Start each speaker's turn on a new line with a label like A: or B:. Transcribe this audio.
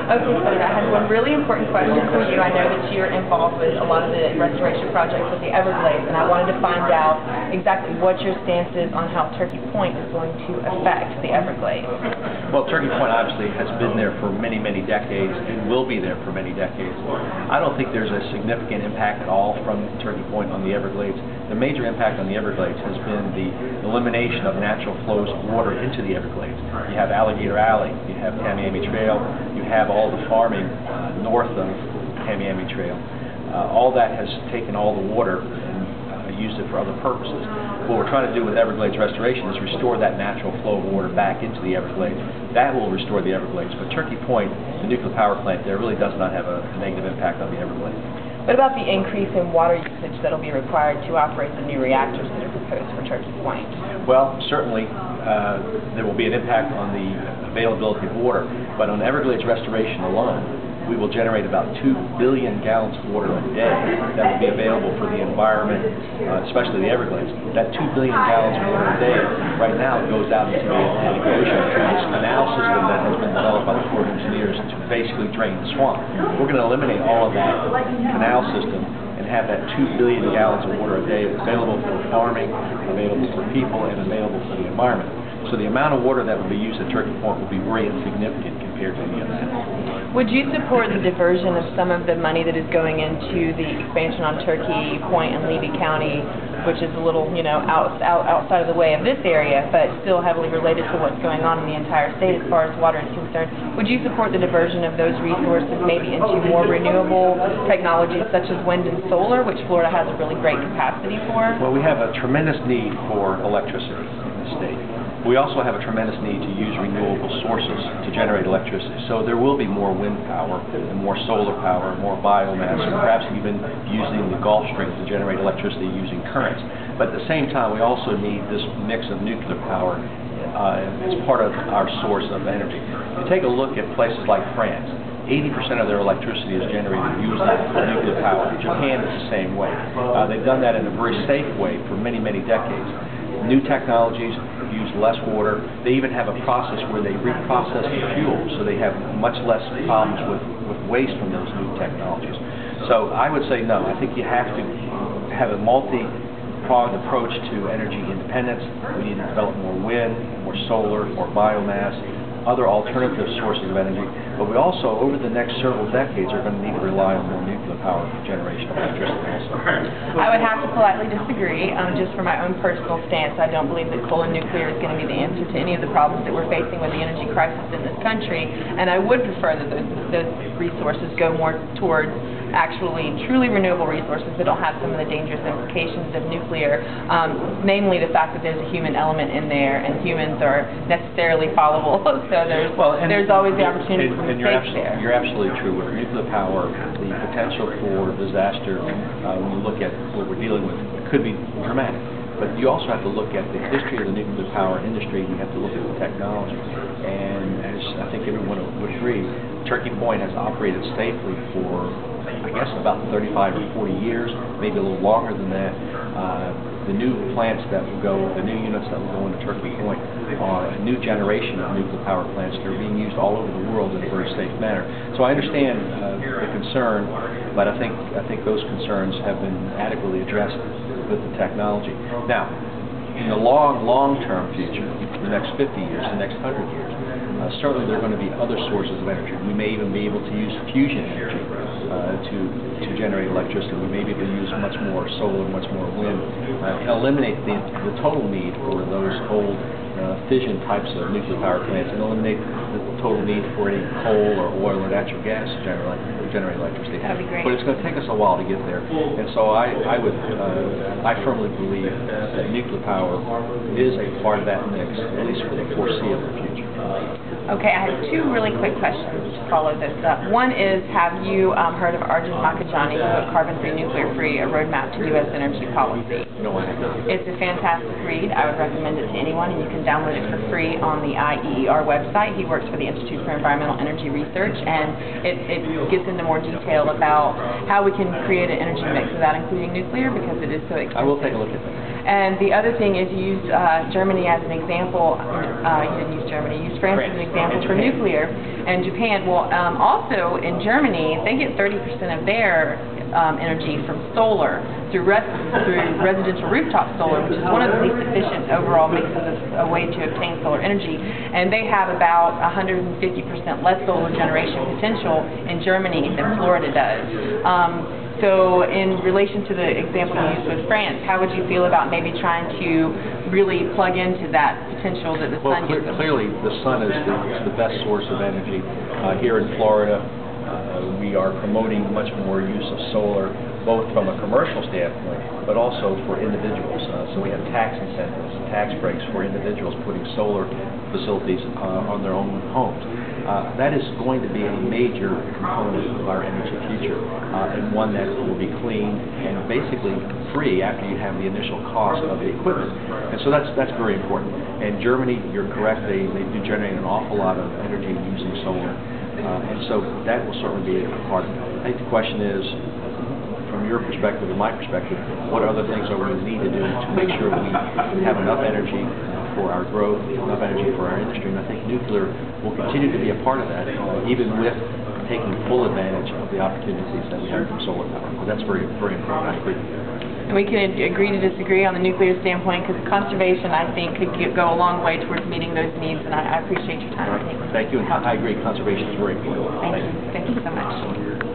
A: Okay, Senator, I had one really important question for you. I know that you're involved with a lot of the restoration projects with the Everglades, and I wanted to find out exactly what your stance is on how Turkey Point is going to affect the Everglades.
B: Well, Turkey Point obviously has been there for many, many decades and will be there for many decades. I don't think there's a significant impact at all from Turkey Point on the Everglades. The major impact on the Everglades has been the elimination of natural flows of water into the Everglades. You have Alligator Alley, you have Tamiami Trail, you have all the farming north of Tamiami Trail. All that has taken all the water and used it for other purposes. What we're trying to do with Everglades restoration is restore that natural flow of water back into the Everglades. That will restore the Everglades. But Turkey Point, the nuclear power plant there, really does not have a negative impact on the Everglades.
A: What about the increase in water usage that will be required to operate the new reactors that are proposed for Turkey Point?
B: Well, certainly there will be an impact on the availability of water, but on Everglades restoration alone, we will generate about 2 billion gallons of water a day that will be available for the environment, especially the Everglades. That 2 billion gallons of water a day right now goes out into the Atlantic Ocean through this canal system that has been developed by the Corps of Engineers to basically drain the swamp. We're going to eliminate all of that canal system and have that 2 billion gallons of water a day available for farming, available for people, and available for the environment. So the amount of water that will be used at Turkey Point will be very insignificant compared to any other time.
A: Would you support the diversion of some of the money that is going into the expansion on Turkey Point and Levy County, which is a little, outside of the way of this area, but still heavily related to what's going on in the entire state as far as water is concerned? Would you support the diversion of those resources maybe into more renewable technologies such as wind and solar, which Florida has a really great capacity for?
B: Well, we have a tremendous need for electricity in the state. We also have a tremendous need to use renewable sources to generate electricity. So there will be more wind power and more solar power, more biomass, and perhaps even using the Gulf Stream to generate electricity using currents. But at the same time, we also need this mix of nuclear power as part of our source of energy. If you take a look at places like France, 80% of their electricity is generated using nuclear power. Japan is the same way. They've done that in a very safe way for many, many decades. New technologies use less water. They even have a process where they reprocess the fuel, so they have much less problems with waste from those new technologies. So I would say no. I think you have to have a multi-pronged approach to energy independence. We need to develop more wind, more solar, more biomass, other alternative sources of energy. But we also, over the next several decades, are going to need to rely on more nuclear power for generation of electricity also.
A: I would have to politely disagree. Just for my own personal stance, I don't believe that coal and nuclear is going to be the answer to any of the problems that we're facing with the energy crisis in this country, and I would prefer that those resources go more towards actually truly renewable resources that don't have some of the dangerous implications of nuclear, namely the fact that there's a human element in there, and humans are necessarily fallible, so there's always the opportunity for mistakes there.
B: You're absolutely true. With nuclear power, the potential for disaster, when you look at what we're dealing with, could be dramatic. But you also have to look at the history of the nuclear power industry, and you have to look at the technology. And as I think everyone would agree, Turkey Point has operated safely for, I guess, about 35 or 40 years, maybe a little longer than that. The new plants that will go, the new units that will go into Turkey Point are a new generation of nuclear power plants that are being used all over the world in a very safe manner. So I understand the concern, but I think those concerns have been adequately addressed with the technology. Now, in the long-term future, the next 50 years, the next 100 years, certainly there are going to be other sources of energy. We may even be able to use fusion energy to generate electricity. We may be able to use much more solar, much more wind, and eliminate the total need for those old fission types of nuclear power plants, and eliminate the total need for any coal or oil or natural gas to generate electricity.
A: That'd be great.
B: But it's going to take us a while to get there, and so I firmly believe that nuclear power is a part of that mix, at least for the foreseeable future.
A: Okay, I have two really quick questions to follow this up. One is, have you heard of Arjun Makhijani, who wrote Carbon-Free, Nuclear-Free, a roadmap to U.S. energy policy?
B: No, I have not.
A: It's a fantastic read. I would recommend it to anyone, and you can download it for free on the IEER website. He works for the Institute for Environmental Energy Research, and it gets into more detail about how we can create an energy mix without including nuclear, because it is so expensive.
B: I will take a look at that.
A: And the other thing is you used Germany as an example. You didn't use Germany. You used France as an example for nuclear. And Japan. Well, also in Germany, they get 30% of their energy from solar through residential rooftop solar, which is one of the least efficient overall mixes of a way to obtain solar energy. And they have about 150% less solar generation potential in Germany than Florida does. So in relation to the example you used with France, how would you feel about maybe trying to really plug into that potential that the sun gives them?
B: Clearly, the sun is the best source of energy. Here in Florida, we are promoting much more use of solar, both from a commercial standpoint, but also for individuals. So we have tax incentives, tax breaks for individuals putting solar facilities on their own homes. That is going to be a major component of our energy future, and one that will be clean and basically free after you have the initial cost of the equipment. And so that's very important. And Germany, you're correct, they do generate an awful lot of energy using solar. And so that will certainly be a part of it. I think the question is, from your perspective and my perspective, what other things are we need to do to make sure we have enough energy for our growth, enough energy for our industry? And I think nuclear will continue to be a part of that, even with taking full advantage of the opportunities that we have from solar power. So that's very, very important. I agree.
A: And we can agree to disagree on the nuclear standpoint, because conservation, I think, could go a long way towards meeting those needs, and I appreciate your time.
B: Thank you, and I agree, conservation is very important.
A: Thank you so much.